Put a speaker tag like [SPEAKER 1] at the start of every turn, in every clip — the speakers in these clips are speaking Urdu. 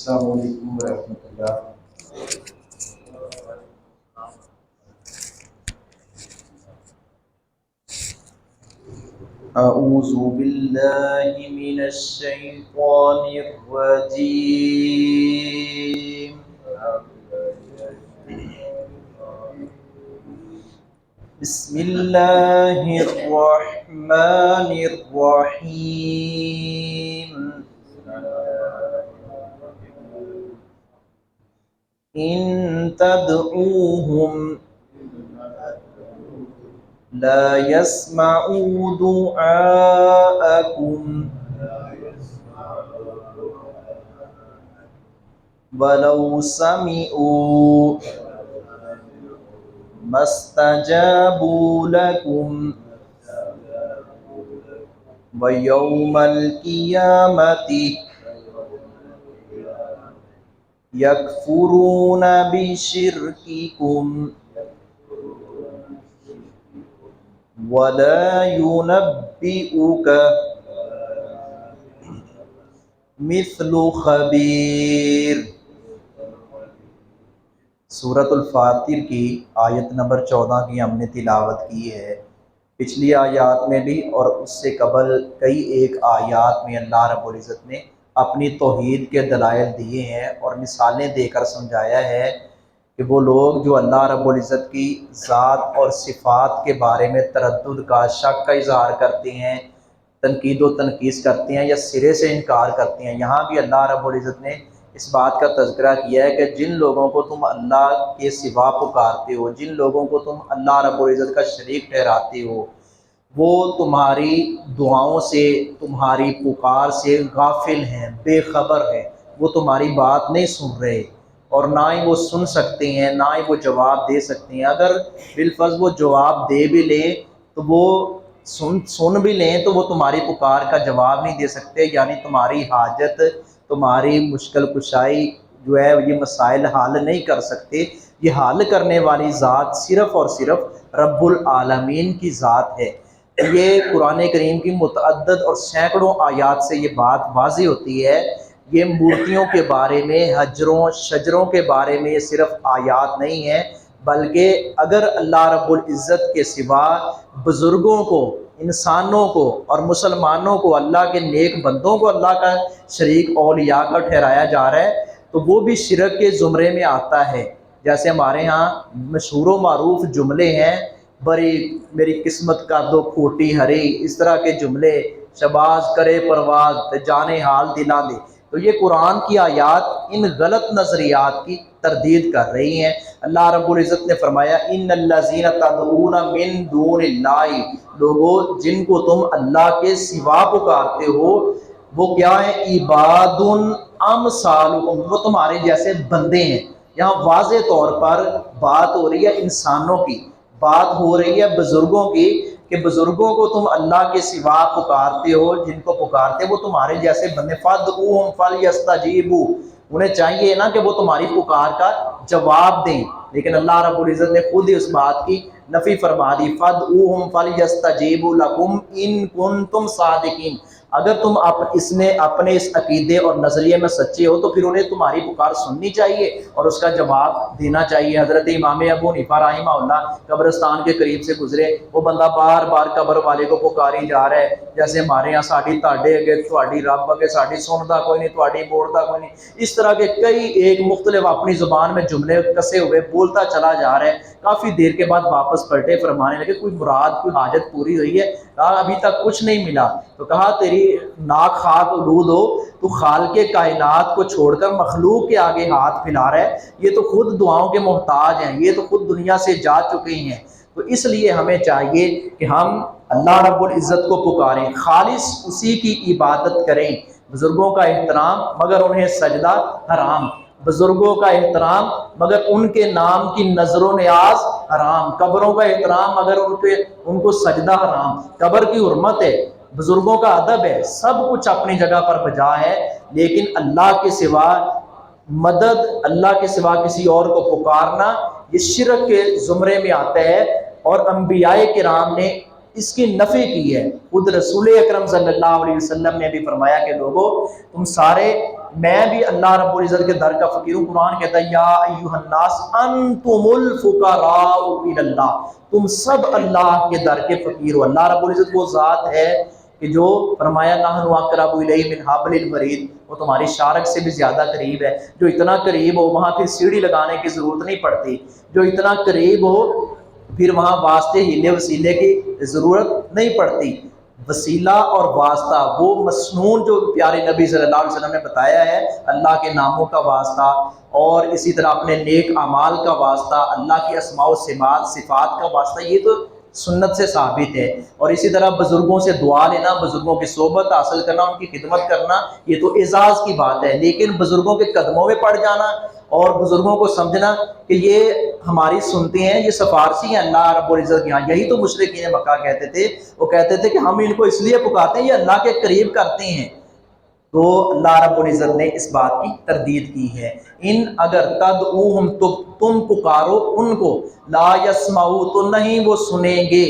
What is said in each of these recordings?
[SPEAKER 1] السلام علیکم ورحمۃ اللہ۔ اعوذ باللہ من الشیطان الرجیم۔ بسم اللہ الرحمن الرحیم۔ ان تدعوهم لا يسمعوا دعاءكم ولو سمعوا ما استجابوا لكم ويوم القيامة يكفرون بشرككم ولا ينبئك مثل خبیر۔ سورۃ الفاتر کی آیت نمبر 14 کی ہم نے تلاوت کی ہے۔ پچھلی آیات میں بھی اور اس سے قبل کئی ایک آیات میں اللہ رب العزت نے اپنی توحید کے دلائل دیے ہیں اور مثالیں دے کر سمجھایا ہے کہ وہ لوگ جو اللہ رب العزت کی ذات اور صفات کے بارے میں تردد کا، شک کا اظہار کرتے ہیں، تنقید و تنقیص کرتے ہیں یا سرے سے انکار کرتے ہیں، یہاں بھی اللہ رب العزت نے اس بات کا تذکرہ کیا ہے کہ جن لوگوں کو تم اللہ کے سوا پکارتے ہو، جن لوگوں کو تم اللہ رب العزت کا شریک ٹھہراتے ہو، وہ تمہاری دعاؤں سے، تمہاری پکار سے غافل ہیں، بے خبر ہیں، وہ تمہاری بات نہیں سن رہے اور نہ ہی وہ سن سکتے ہیں، نہ ہی وہ جواب دے سکتے ہیں۔ اگر بالفرض وہ جواب دے بھی لیں تو وہ سن بھی لیں تو وہ تمہاری پکار کا جواب نہیں دے سکتے، یعنی تمہاری حاجت، تمہاری مشکل کشائی جو ہے یہ مسائل حل نہیں کر سکتے۔ یہ حل کرنے والی ذات صرف اور صرف رب العالمین کی ذات ہے۔ یہ قرآن کریم کی متعدد اور سینکڑوں آیات سے یہ بات واضح ہوتی ہے۔ یہ مورتیوں کے بارے میں، حجروں شجروں کے بارے میں یہ صرف آیات نہیں ہیں، بلکہ اگر اللہ رب العزت کے سوا بزرگوں کو، انسانوں کو اور مسلمانوں کو، اللہ کے نیک بندوں کو اللہ کا شریک، اولیاء کا ٹھہرایا جا رہا ہے تو وہ بھی شرک کے زمرے میں آتا ہے۔ جیسے ہمارے ہاں مشہور و معروف جملے ہیں، بڑی میری قسمت کا دو کھوٹی ہری، اس طرح کے جملے، شباز کرے پرواز جانے حال دلاں دے۔ تو یہ قرآن کی آیات ان غلط نظریات کی تردید کر رہی ہیں۔ اللہ رب العزت نے فرمایا ان الذین تدعون من دون اللہ، لوگوں جن کو تم اللہ کے سوا پکارتے ہو وہ کیا ہیں؟ عباد امثالکم، وہ تمہارے جیسے بندے ہیں۔ یہاں واضح طور پر بات ہو رہی ہے انسانوں کی، بات ہو رہی ہے بزرگوں کی، کہ بزرگوں کو تم اللہ کے سوا پکارتے ہو، جن کو پکارتے وہ تمہارے جیسے بندے، فادعوہم فلیستجیبوا، انہیں چاہیے نا کہ وہ تمہاری پکار کا جواب دیں، لیکن اللہ رب العزت نے خود ہی اس بات کی نفی فرما دی، فادعوہم فلیستجیبوا لکم ان کنتم صادقین، اگر تم اس میں اپنے اس عقیدے اور نظریے میں سچے ہو تو پھر انہیں تمہاری پکار سننی چاہیے اور اس کا جواب دینا چاہیے۔ حضرت امام ابو حنیفہ رحمہ اللہ قبرستان کے قریب سے گزرے، وہ بندہ بار بار قبر والے کو پکاری جا رہا ہے، جیسے ہمارے یہاں ساڑی تاڑے اگے تھوڑی رب اگے ساڑی سندا کوئی نہیں، تھوڑی بولدا کوئی نہیں، اس طرح کے کئی ایک مختلف اپنی زبان میں جملے کسے ہوئے بولتا چلا جا رہا ہے۔ کافی دیر کے بعد واپس پلٹے، فرمانے لگے کوئی مراد، کوئی حاجت پوری ہوئی ہے؟ کہا ابھی تک کچھ نہیں ملا۔ تو کہا تیری ناک خاک آلود ہو، تو خالق کائنات کو چھوڑ کر مخلوق کے آگے ہاتھ پھیلا رہا ہے، یہ تو خود دعاؤں کے محتاج ہیں، یہ تو خود دنیا سے جا چکے ہیں۔ تو اس لیے ہمیں چاہیے کہ ہم اللہ رب العزت کو پکاریں، خالص اسی کی عبادت کریں۔ بزرگوں کا احترام مگر انہیں سجدہ حرام، بزرگوں کا احترام مگر ان کے نام کی نظر و نیاز حرام، قبروں کا احترام مگر ان کو سجدہ حرام، قبر کی حرمت ہے، بزرگوں کا ادب ہے، سب کچھ اپنی جگہ پر بجا ہے، لیکن اللہ کے سوا مدد، اللہ کے سوا کسی اور کو پکارنا یہ شرک کے زمرے میں آتا ہے۔ اور انبیاء کرام نے اس کی نفی کی ہے۔ خود رسول اکرم صلی اللہ علیہ وسلم نے بھی فرمایا کہ لوگوں تم سارے، میں بھی اللہ رب العزت کے در کا فقیر ہوں۔ قرآن کہتا ہے یا ایھا الناس انتم الفقراء الی اللہ، تم سب اللہ کے در کے فقیر ہو۔ اللہ رب العزت وہ ذات ہے کہ جو فرمایا نحن اقرب الیہ من حبل الورید، وہ تمہاری شارک سے بھی زیادہ قریب ہے۔ جو اتنا قریب ہو وہاں پھر سیڑھی لگانے کی ضرورت نہیں پڑتی، جو اتنا قریب ہو پھر وہاں واسطے ہیلے وسیلے کی ضرورت نہیں پڑتی۔ وسیلہ اور واسطہ وہ مسنون جو پیارے نبی صلی اللہ علیہ وسلم نے بتایا ہے، اللہ کے ناموں کا واسطہ اور اسی طرح اپنے نیک اعمال کا واسطہ، اللہ کی اسماء و صفات کا واسطہ، یہ تو سنت سے ثابت ہے۔ اور اسی طرح بزرگوں سے دعا لینا، بزرگوں کی صحبت حاصل کرنا، ان کی خدمت کرنا، یہ تو اعزاز کی بات ہے۔ لیکن بزرگوں کے قدموں میں پڑ جانا اور بزرگوں کو سمجھنا کہ یہ ہماری سنتے ہیں، یہ سفارشی ہیں اللہ رب العزت کے یہاں، یہی تو مشرکین مکہ کہتے تھے۔ وہ کہتے تھے کہ ہم ان کو اس لیے پکارتے ہیں، یہ اللہ کے قریب کرتے ہیں۔ تو اللہ رب العزت نے اس بات کی تردید کی ہے۔ ان اگر تدعوہم، تم پکارو ان کو، لا یسمعوا، تو نہیں وہ سنیں گے،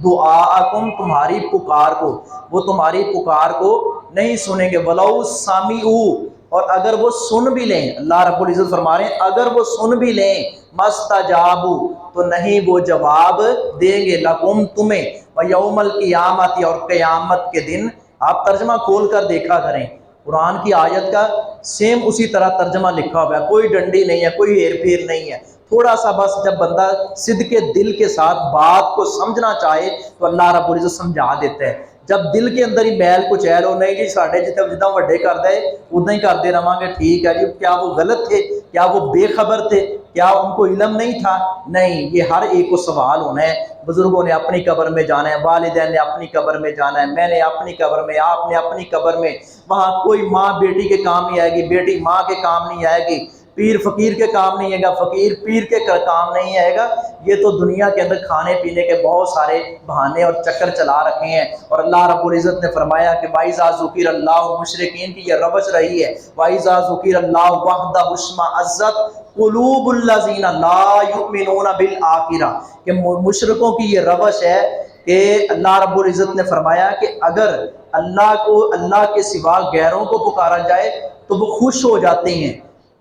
[SPEAKER 1] دعاءکم، تمہاری پکار کو، وہ تمہاری پکار کو نہیں سنیں گے، ولو سمعوا، اور اگر وہ سن بھی لیں، اللہ رب العزت فرما رہے ہیں اگر وہ سن بھی لیں، مستجابوا، تو نہیں وہ جواب دیں گے، لکم، تمہیں، ویوم القیامت، اور قیامت کے دن۔ آپ ترجمہ کھول کر دیکھا کریں، قرآن کی آیت کا سیم اسی طرح ترجمہ لکھا ہوا ہے، کوئی ڈنڈی نہیں ہے، کوئی ہیر پھیر نہیں ہے۔ تھوڑا سا بس جب بندہ صدق دل کے ساتھ بات کو سمجھنا چاہے تو اللہ رب العزت سمجھا دیتا ہے۔ جب دل کے اندر ہی میل کچھ ہے، لو نہیں جی ساڈے جتنا وڈے کر دے اتنا ہی کرتے رہاں گے، ٹھیک ہے جی، کیا وہ غلط تھے؟ کیا وہ بے خبر تھے؟ کیا ان کو علم نہیں تھا؟ نہیں، یہ ہر ایک کو سوال ہونا ہے۔ بزرگوں نے اپنی قبر میں جانا ہے، والدین نے اپنی قبر میں جانا ہے، میں نے اپنی قبر میں، آپ نے اپنی قبر میں۔ وہاں کوئی ماں بیٹی کے کام نہیں آئے گی، بیٹی ماں کے کام نہیں آئے گی، پیر فقیر کے کام نہیں آئے گا، فقیر پیر کے کام نہیں آئے گا۔ یہ تو دنیا کے اندر کھانے پینے کے بہت سارے بہانے اور چکر چلا رکھے ہیں۔ اور اللہ رب العزت نے فرمایا کہ وَإِذَا ذُكِرَ اللَّهُ، مشرکین کی یہ روش رہی ہے، وَإِذَا ذُكِرَ اللَّهُ وَحْدَهُ اشْمَأَزَّتْ قُلُوبُ الَّذِينَ لَا يُؤْمِنُونَ بِالْآخِرَةِ، کہ مشرکوں کی یہ روش ہے کہ اللہ رب العزت نے فرمایا کہ اگر اللہ کے سوا غیروں کو پکارا جائے تو وہ خوش ہو جاتے ہیں،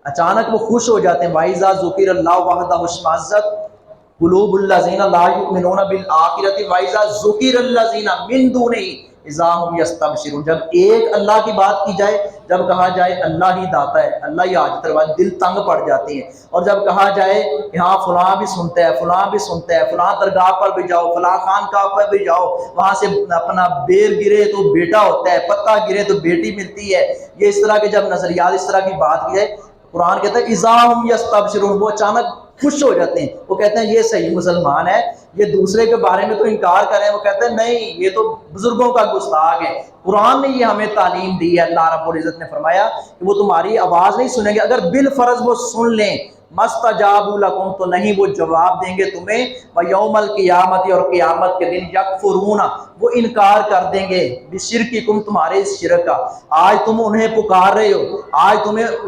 [SPEAKER 1] اچانک وہ خوش ہو جاتے ہیں۔ وَإِذَا ذُكِرَ اللَّهُ وَحْدَهُ اشْمَأَزَّتْ قُلُوبُ الَّذِينَ لَا يُؤْمِنُونَ بِالْآخِرَةِ وَإِذَا ذُكِرَ الَّذِينَ مِن دُونِهِ اذا ہم یستبشرون، جب ایک اللہ کی بات کی جائے، جب کہا جائے اللہ ہی داتا ہے، اللہ ہی حاجت روا، دل تنگ پڑ جاتے ہیں۔ اور جب کہا جائے کہ ہاں فلاں بھی سنتا ہے، فلاں بھی سنتا ہے، فلاں درگاہ پر بھی جاؤ، فلاں خانقاہ پر بھی جاؤ، وہاں سے اپنا بیر گرے تو بیٹا ہوتا ہے، پتا گرے تو بیٹی ملتی ہے، یہ اس طرح کے جب نظریات اس طرح کی بات کی جائے، قرآن کہتا ہے اذا ہم یستبشرون، وہ اچانک خوش ہو جاتے ہیں، وہ کہتے ہیں یہ صحیح مسلمان ہے، یہ دوسرے کے بارے میں تو انکار کریں، وہ کہتے ہیں نہیں یہ تو بزرگوں کا گستاخ ہے۔ قرآن نے یہ ہمیں تعلیم دی ہے، اللہ رب العزت نے فرمایا کہ وہ تمہاری آواز نہیں سنیں گے، اگر بالفرض وہ سن لیں، مستجابوا لکم، تو نہیں وہ جواب دیں گے تمہیں، ویوم القیامت، اور قیامت کے دن یکفرون، وہ انکار کر دیں گے، بشرککم، تمہارے اس شرک کا۔ آج تم انہیں پکار رہے ہو، آج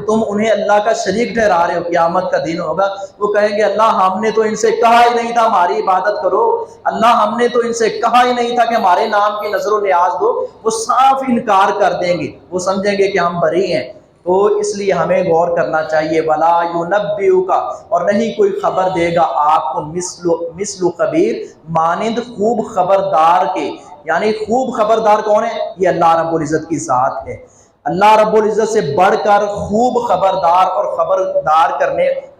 [SPEAKER 1] تم انہیں اللہ کا شریک ٹھہرا رہے ہو، قیامت کا دن ہوگا وہ کہیں گے اللہ ہم نے تو ان سے کہا ہی نہیں تھا ہماری عبادت کرو، اللہ ہم نے تو ان سے کہا ہی نہیں تھا کہ ہمارے نام کی نظر و نیاز دو، وہ صاف انکار کر دیں گے، وہ سمجھیں گے کہ ہم بری ہیں۔ تو اس لیے ہمیں غور کرنا چاہیے، ولا ينبئک، اور نہیں کوئی خبر دے گا آپ کو، مثل خبیر، مانند خوب خبردار کے، یعنی خوب خبردار کون ہے؟ یہ اللہ رب العزت کی ذات ہے۔ اللہ رب العزت سے بڑھ کر خوب خبردار اور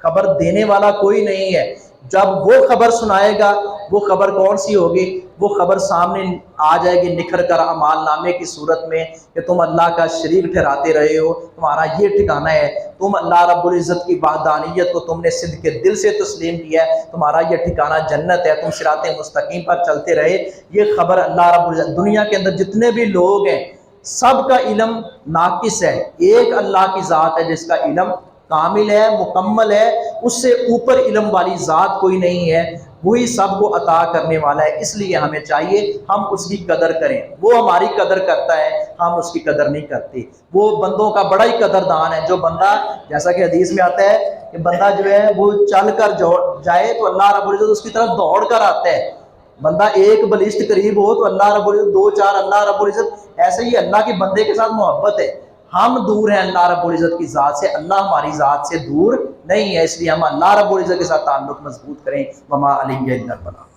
[SPEAKER 1] خبر دینے والا کوئی نہیں ہے۔ جب وہ خبر سنائے گا، وہ خبر کون سی ہوگی؟ وہ خبر سامنے آ جائے گی نکھر کر اعمال نامے کی صورت میں کہ تم اللہ کا شریک ٹھہراتے رہے ہو، تمہارا یہ ٹھکانہ ہے، تم اللہ رب العزت کی وحدانیت کو تم نے صدق کے دل سے تسلیم کیا ہے، تمہارا یہ ٹھکانہ جنت ہے، تم صراط مستقیم پر چلتے رہے۔ یہ خبر اللہ رب العزت، دنیا کے اندر جتنے بھی لوگ ہیں سب کا علم ناقص ہے، ایک اللہ کی ذات ہے جس کا علم کامل ہے، مکمل ہے، اس سے اوپر علم والی ذات کوئی نہیں ہے، وہی سب کو عطا کرنے والا ہے۔ اس لیے ہمیں چاہیے ہم اس کی قدر کریں، وہ ہماری قدر کرتا ہے، ہم اس کی قدر نہیں کرتے۔ وہ بندوں کا بڑا ہی قدردان ہے، جو بندہ، جیسا کہ حدیث میں آتا ہے کہ بندہ جو ہے وہ چل کر جائے تو اللہ رب العزت اس کی طرف دوڑ کر آتا ہے، بندہ ایک بلشت قریب ہو تو اللہ رب العزت دو چار اللہ رب العزت، ایسے ہی اللہ کے بندے کے ساتھ محبت ہے. ہم دور ہیں اللہ رب العزت کی ذات سے، اللہ ہماری ذات سے دور نہیں ہے، اس لیے ہم اللہ رب العزت کے ساتھ تعلق مضبوط کریں. وما علیہ الا البلاغ.